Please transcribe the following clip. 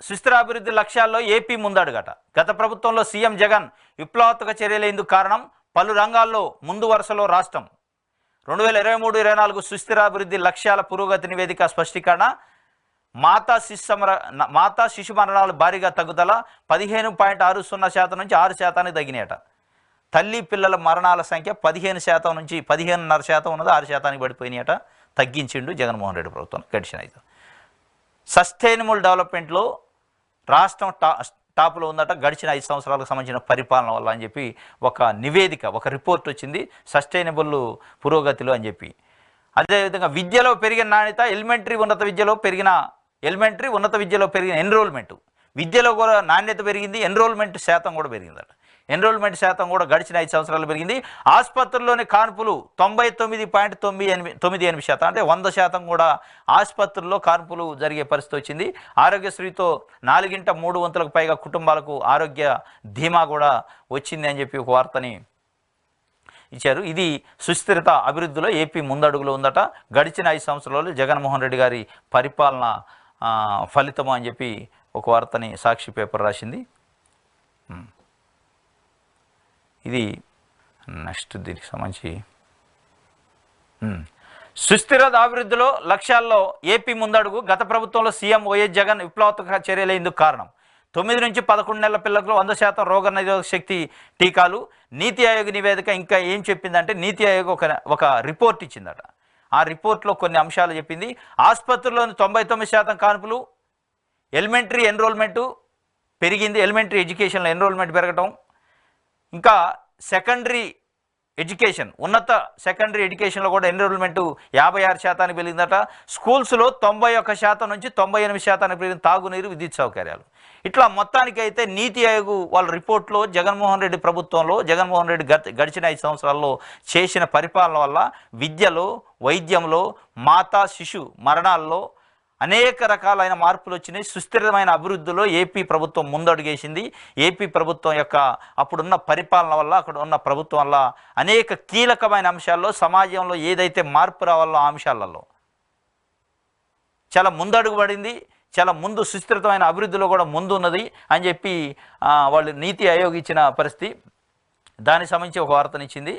సుస్థిరాభివృద్ధి లక్ష్యాల్లో AP ముందడుగట. గత ప్రభుత్వంలో CM Jagan విప్లవాత్మక చర్యలు ఎందుకు కారణం? పలు రంగాల్లో ముందు వరుసలో రాష్ట్రం. 2023-24 సుస్థిరాభివృద్ధి లక్ష్యాల పురోగతి నివేదిక స్పష్టీకరణ. మాతా శిశు మరణాలు భారీగా తగ్గుదల 15.60% నుంచి 6% తగ్గినాయట. తల్లి పిల్లల మరణాల సంఖ్య 15% నుంచి 15.5% ఉన్నది 6% పడిపోయినాయట. తగ్గించిండు జగన్మోహన్ రెడ్డి ప్రభుత్వం గడిచిన 5. సస్టైనబుల్ డెవలప్మెంట్లో రాష్ట్రం టాప్లో ఉందట గడిచిన 5 సంవత్సరాలకు సంబంధించిన పరిపాలన వల్ల అని చెప్పి ఒక నివేదిక, ఒక రిపోర్ట్ వచ్చింది సస్టైనబుల్ పురోగతిలో అని చెప్పి. అదేవిధంగా విద్యలో పెరిగిన నాణ్యత, ఎలిమెంటరీ ఉన్నత విద్యలో పెరిగిన ఎన్రోల్మెంట్, విద్యలో కూడా నాణ్యత పెరిగింది, ఎన్రోల్మెంట్ శాతం కూడా పెరిగిందట. ఎన్రోల్మెంట్ శాతం కూడా గడిచిన 5 సంవత్సరాలు పెరిగింది. ఆసుపత్రుల్లోని కాన్పులు 99.98%, అంటే 100% కూడా ఆసుపత్రుల్లో కాన్పులు జరిగే పరిస్థితి వచ్చింది. ఆరోగ్యశ్రీతో 4/3 పైగా కుటుంబాలకు ఆరోగ్య ధీమా కూడా వచ్చింది అని చెప్పి ఒక వార్తని ఇచ్చారు. ఇది సుస్థిరత అభివృద్ధిలో ఏపీ ముందడుగులో ఉందట. గడిచిన 5 సంవత్సరాలు జగన్మోహన్ రెడ్డి గారి పరిపాలన ఫలితము అని చెప్పి ఒక వార్తని సాక్షి పేపర్ రాసింది. ఇది నెక్స్ట్ దీనికి సంబంధించి సుస్థిరత అభివృద్ధిలో లక్ష్యాల్లో ఏపీ ముందడుగు. గత ప్రభుత్వంలో సీఎం వైఎస్ జగన్ విప్లవాత్మక చర్యలు ఎందుకు కారణం? 9 నుంచి 11 నెలల పిల్లలకు 100% రోగనిరోధక శక్తి టీకాలు. నీతి ఆయోగ్ నివేదిక ఇంకా ఏం చెప్పిందంటే, నీతి ఆయోగ్ ఒక రిపోర్ట్ ఇచ్చిందట. ఆ రిపోర్ట్లో కొన్ని అంశాలు చెప్పింది. ఆసుపత్రుల్లోని 99% కాన్పులు, ఎలిమెంటరీ ఎన్రోల్మెంటు పెరిగింది, ఎలిమెంటరీ ఎడ్యుకేషన్లో ఎన్రోల్మెంట్ పెరగటం, ఇంకా సెకండరీ ఎడ్యుకేషన్, ఉన్నత సెకండరీ ఎడ్యుకేషన్లో కూడా ఎన్రోల్మెంటు 56% పెరిగిందట. స్కూల్స్లో 91% నుంచి 98% పెరిగిన తాగునీరు, విద్యుత్ సౌకర్యాలు. ఇట్లా మొత్తానికైతే నీతి ఆయోగ్ వాళ్ళ రిపోర్ట్లో జగన్మోహన్ రెడ్డి ప్రభుత్వంలో జగన్మోహన్ రెడ్డి గడిచిన 5 సంవత్సరాల్లో చేసిన పరిపాలన వల్ల విద్యలో, వైద్యంలో, మాతా శిశు మరణాల్లో అనేక రకాలైన మార్పులు వచ్చినాయి. సుస్థిరమైన అభివృద్ధిలో ఏపీ ప్రభుత్వం ముందడుగేసింది. ఏపీ ప్రభుత్వం యొక్క అప్పుడున్న పరిపాలన వల్ల, అక్కడ ఉన్న ప్రభుత్వం వల్ల అనేక కీలకమైన అంశాల్లో, సమాజంలో ఏదైతే మార్పు రావాలో ఆ అంశాలలో చాలా ముందడుగు పడింది. చాలా ముందు సుస్థిరమైన అభివృద్ధిలో కూడా ముందు ఉన్నది అని చెప్పి వాళ్ళు నీతి ఆయోగ్ ఇచ్చిన పరిస్థితి. దానికి సంబంధించి ఒక వార్తనిచ్చింది.